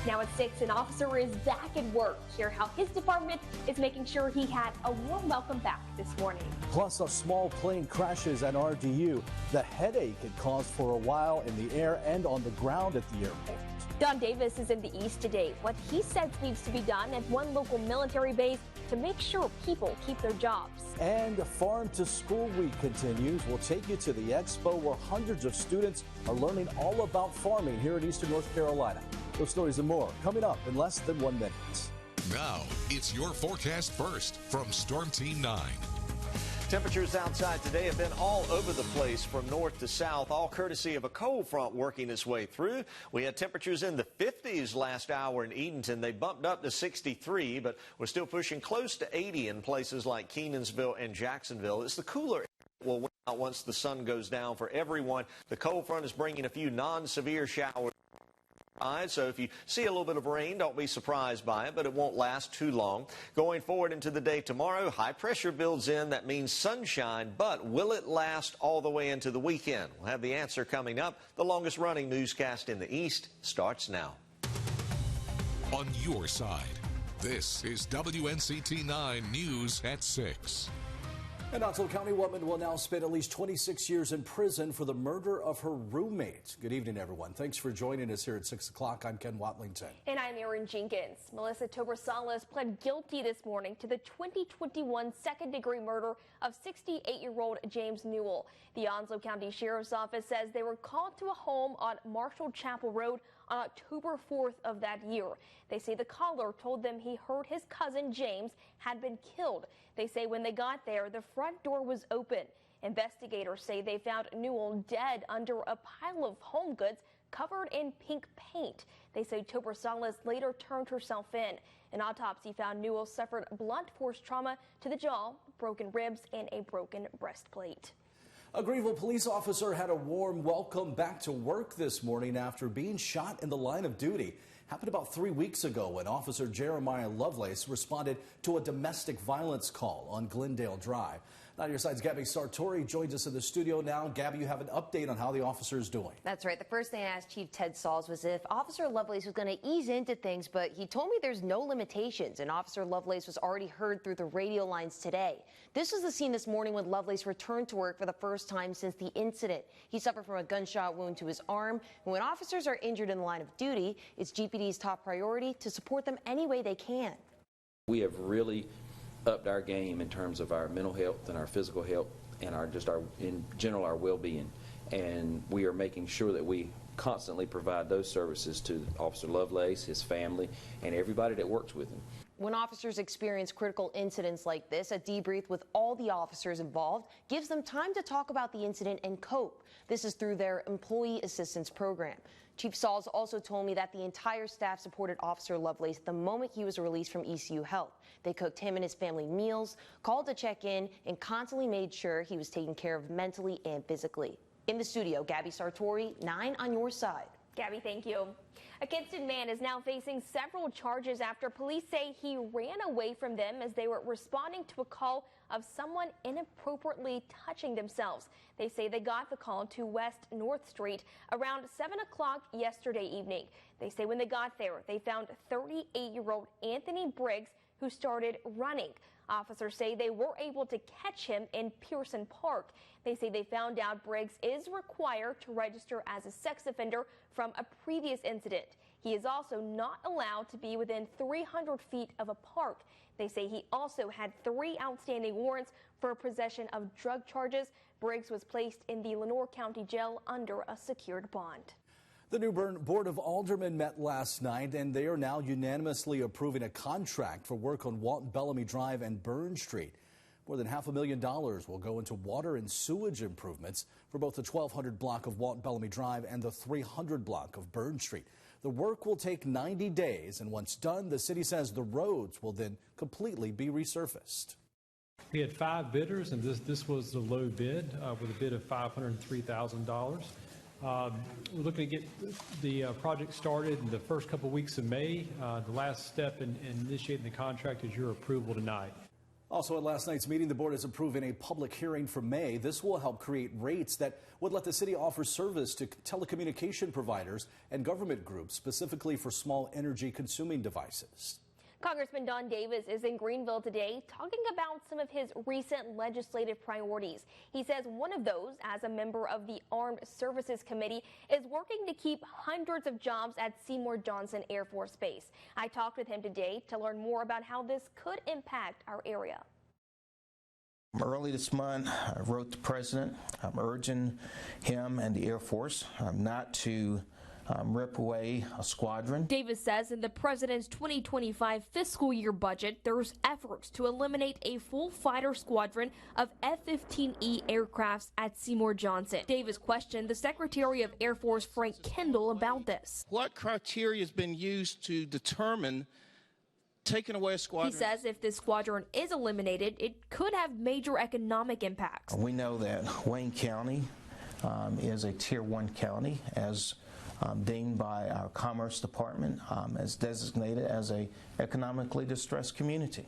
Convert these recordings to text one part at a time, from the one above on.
Now at 6, an officer is back at work. Hear how his department is making sure he had a warm welcome back this morning. Plus, a small plane crashes at RDU. The headache it caused for a while in the air and on the ground at the airport. Don Davis is in the East today. What he says needs to be done at one local military base to make sure people keep their jobs. And Farm to School Week continues. We'll take you to the expo where hundreds of students are learning all about farming here in Eastern North Carolina. Those stories and more coming up in less than 1 minute. Now, it's your forecast first from Storm Team 9. Temperatures outside today have been all over the place from north to south, all courtesy of a cold front working its way through. We had temperatures in the 50s last hour in Edenton. They bumped up to 63, but we're still pushing close to 80 in places like Kenansville and Jacksonville. It's the cooler air that will win out once the sun goes down for everyone. The cold front is bringing a few non-severe showers. So if you see a little bit of rain, don't be surprised by it, but it won't last too long. Going forward into the day tomorrow, high pressure builds in. That means sunshine, but will it last all the way into the weekend? We'll have the answer coming up. The longest running newscast in the East starts now. On your side, this is WNCT 9 News at 6. An Ottawa County woman will now spend at least 26 years in prison for the murder of her roommate. Good evening, everyone. Thanks for joining us here at 6 o'clock. I'm Ken Watlington. And I'm Erin Jenkins. Melissa Tobersalas pled guilty this morning to the 2021 second-degree murder of 68-year-old James Newell. The Onslow County Sheriff's Office says they were called to a home on Marshall Chapel Road on October 4th of that year. They say the caller told them he heard his cousin James had been killed. They say when they got there, the front door was open. Investigators say they found Newell dead under a pile of home goods covered in pink paint. They say Tobersalas later turned herself in. An autopsy found Newell suffered blunt force trauma to the jaw, broken ribs, and a broken breastplate. A Greenville police officer had a warm welcome back to work this morning after being shot in the line of duty. Happened about 3 weeks ago when Officer Jeremiah Lovelace responded to a domestic violence call on Glendale Drive. Now, your side's Gabby Sartori joins us in the studio now. Gabby, you have an update on how the officer is doing. That's right. The first thing I asked Chief Ted Sauls was if Officer Lovelace was going to ease into things, but he told me there's no limitations, and Officer Lovelace was already heard through the radio lines today. This was the scene this morning when Lovelace returned to work for the first time since the incident. He suffered from a gunshot wound to his arm, and when officers are injured in the line of duty, it's GPD's top priority to support them any way they can. We have really upped our game in terms of our mental health and our physical health and in general our well-being, and we are making sure that we constantly provide those services to Officer Lovelace, his family, and everybody that works with him. When officers experience critical incidents like this, a debrief with all the officers involved gives them time to talk about the incident and cope. This is through their Employee Assistance Program. Chief Sauls also told me that the entire staff supported Officer Lovelace the moment he was released from ECU Health. They cooked him and his family meals, called to check in, and constantly made sure he was taken care of mentally and physically. In the studio, Gabby Sartori, 9 on your side. Gabby, thank you. A Kinston man is now facing several charges after police say he ran away from them as they were responding to a call of someone inappropriately touching themselves. They say they got the call to West North Street around 7 o'clock yesterday evening. They say when they got there, they found 38-year-old Anthony Briggs, who started running. Officers say they were able to catch him in Pearson Park. They say they found out Briggs is required to register as a sex offender from a previous incident. He is also not allowed to be within 300 feet of a park. They say he also had 3 outstanding warrants for possession of drug charges. Briggs was placed in the Lenoir County Jail under a secured bond. The New Bern Board of Aldermen met last night, and they are now unanimously approving a contract for work on Walton Bellamy Drive and Burn Street. More than $500,000 will go into water and sewage improvements for both the 1200 block of Walton Bellamy Drive and the 300 block of Burn Street. The work will take 90 days, and once done, the city says the roads will then completely be resurfaced. We had 5 bidders, and this was the low bid with a bid of $503,000. We're looking to get the project started in the first couple weeks of May. The last step in initiating the contract is your approval tonight. Also, at last night's meeting, the board is approving a public hearing for May. This will help create rates that would let the city offer service to telecommunication providers and government groups, specifically for small energy consuming devices. Congressman Don Davis is in Greenville today talking about some of his recent legislative priorities. He says one of those, as a member of the Armed Services Committee, is working to keep hundreds of jobs at Seymour Johnson Air Force Base. I talked with him today to learn more about how this could impact our area. Early this month, I wrote the president urging him and the Air Force not to rip away a squadron. Davis says in the president's 2025 fiscal year budget, there's efforts to eliminate a full fighter squadron of F-15E aircrafts at Seymour Johnson. Davis questioned the Secretary of Air Force Frank Kendall about this. What criteria has been used to determine taking away a squadron? He says if this squadron is eliminated, it could have major economic impacts. We know that Wayne County is a Tier 1 county, as deemed by our Commerce Department, as designated as a economically distressed community.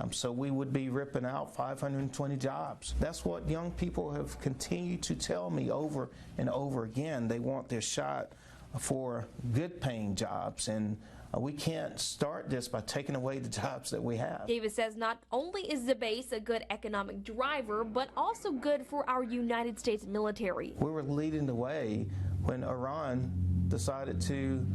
So we would be ripping out 520 jobs. That's what young people have continued to tell me over and over again. They want their shot for good paying jobs, and we can't start this by taking away the jobs that we have. Davis says not only is the base a good economic driver, but also good for our United States military. We were leading the way when Iran decided to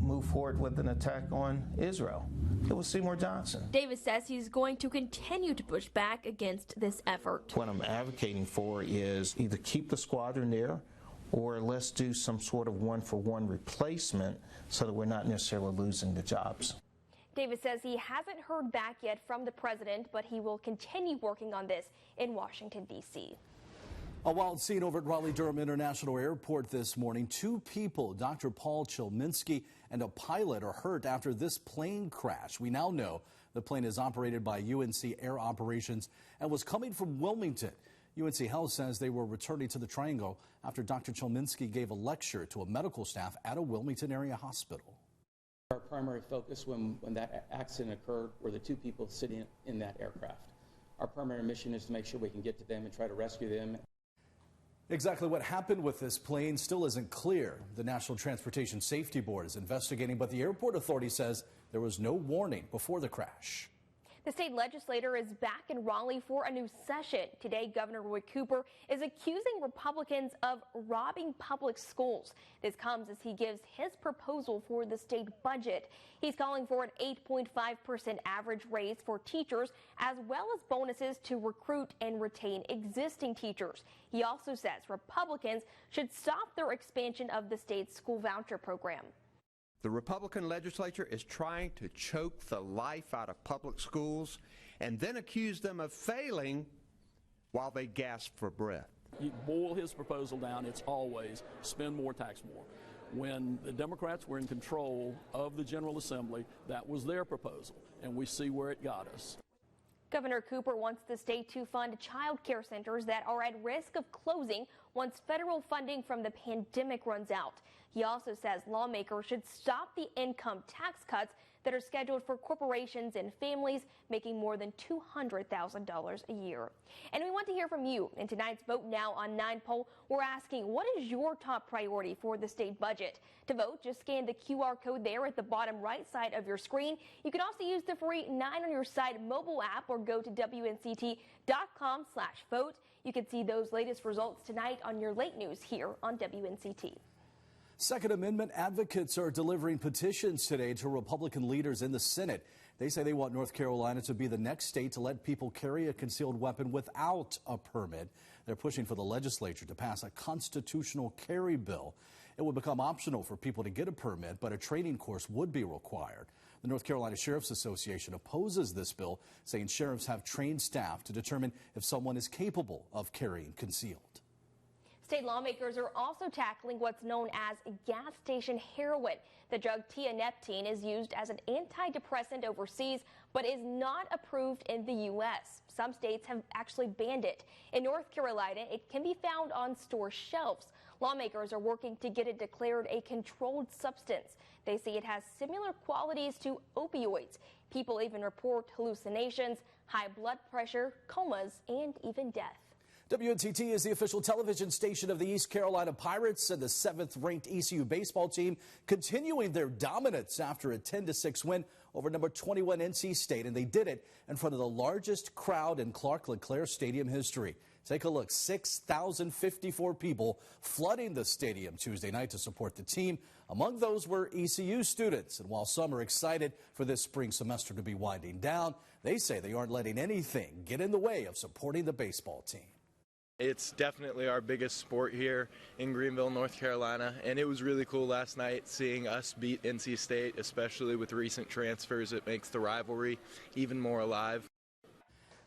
move forward with an attack on Israel. It was Seymour Johnson. Davis says he's going to continue to push back against this effort. What I'm advocating for is either keep the squadron there, or let's do some sort of one-for-one replacement so that we're not necessarily losing the jobs. Davis says he hasn't heard back yet from the president, but he will continue working on this in Washington, D.C. A wild scene over at Raleigh-Durham International Airport this morning. Two people, Dr. Paul Chilminski and a pilot, are hurt after this plane crash. We now know the plane is operated by UNC Air Operations and was coming from Wilmington. UNC Health says they were returning to the Triangle after Dr. Chilminski gave a lecture to a medical staff at a Wilmington area hospital. Our primary focus when that accident occurred were the two people sitting in that aircraft. Our primary mission is to make sure we can get to them and try to rescue them. Exactly what happened with this plane still isn't clear. The National Transportation Safety Board is investigating, but the airport authority says there was no warning before the crash. The state legislature is back in Raleigh for a new session. Today, Governor Roy Cooper is accusing Republicans of robbing public schools. This comes as he gives his proposal for the state budget. He's calling for an 8.5% average raise for teachers, as well as bonuses to recruit and retain existing teachers. He also says Republicans should stop their expansion of the state's school voucher program. The Republican legislature is trying to choke the life out of public schools and then accuse them of failing while they gasp for breath. You boil his proposal down, it's always spend more, tax more. When the Democrats were in control of the General Assembly, that was their proposal, and we see where it got us. Governor Cooper wants the state to fund child care centers that are at risk of closing once federal funding from the pandemic runs out. He also says lawmakers should stop the income tax cuts that are scheduled for corporations and families making more than $200,000 a year. And we want to hear from you. In tonight's Vote Now on 9 poll, we're asking, what is your top priority for the state budget? To vote, just scan the QR code there at the bottom right side of your screen. You can also use the free 9 on your side mobile app or go to WNCT.com/vote. You can see those latest results tonight on your late news here on WNCT. Second Amendment advocates are delivering petitions today to Republican leaders in the Senate. They say they want North Carolina to be the next state to let people carry a concealed weapon without a permit. They're pushing for the legislature to pass a constitutional carry bill. It would become optional for people to get a permit, but a training course would be required. The North Carolina Sheriff's Association opposes this bill, saying sheriffs have trained staff to determine if someone is capable of carrying concealed. State lawmakers are also tackling what's known as gas station heroin. The drug tianeptine is used as an antidepressant overseas, but is not approved in the U.S. Some states have actually banned it. In North Carolina, it can be found on store shelves. Lawmakers are working to get it declared a controlled substance. They say it has similar qualities to opioids. People even report hallucinations, high blood pressure, comas, and even death. WNCT is the official television station of the East Carolina Pirates, and the 7th-ranked ECU baseball team continuing their dominance after a 10-6 win over number 21 NC State, and they did it in front of the largest crowd in Clark LeClaire Stadium history. Take a look, 6,054 people flooding the stadium Tuesday night to support the team. Among those were ECU students, and while some are excited for this spring semester to be winding down, they say they aren't letting anything get in the way of supporting the baseball team. It's definitely our biggest sport here in Greenville, North Carolina, and it was really cool last night seeing us beat NC State, especially with recent transfers. It makes the rivalry even more alive.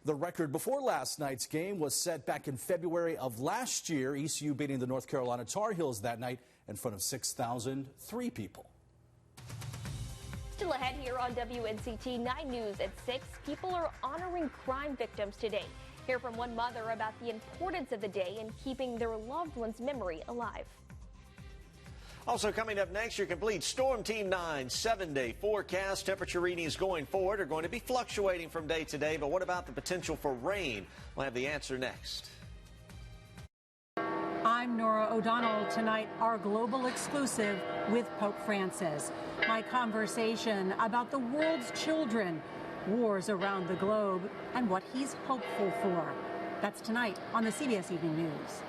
The record before last night's game was set back in February of last year, ECU beating the North Carolina Tar Heels that night in front of 6,003 people. Still ahead here on WNCT 9 News at 6, people are honoring crime victims today. Hear from one mother about the importance of the day and keeping their loved one's memory alive. Also coming up next, your complete Storm Team 9 7-day forecast. Temperature readings going forward are going to be fluctuating from day to day, but what about the potential for rain? We'll have the answer next. I'm Nora O'Donnell. Tonight, our global exclusive with Pope Francis. My conversation about the world's children, wars around the globe, and what he's hopeful for. That's tonight on the CBS Evening News.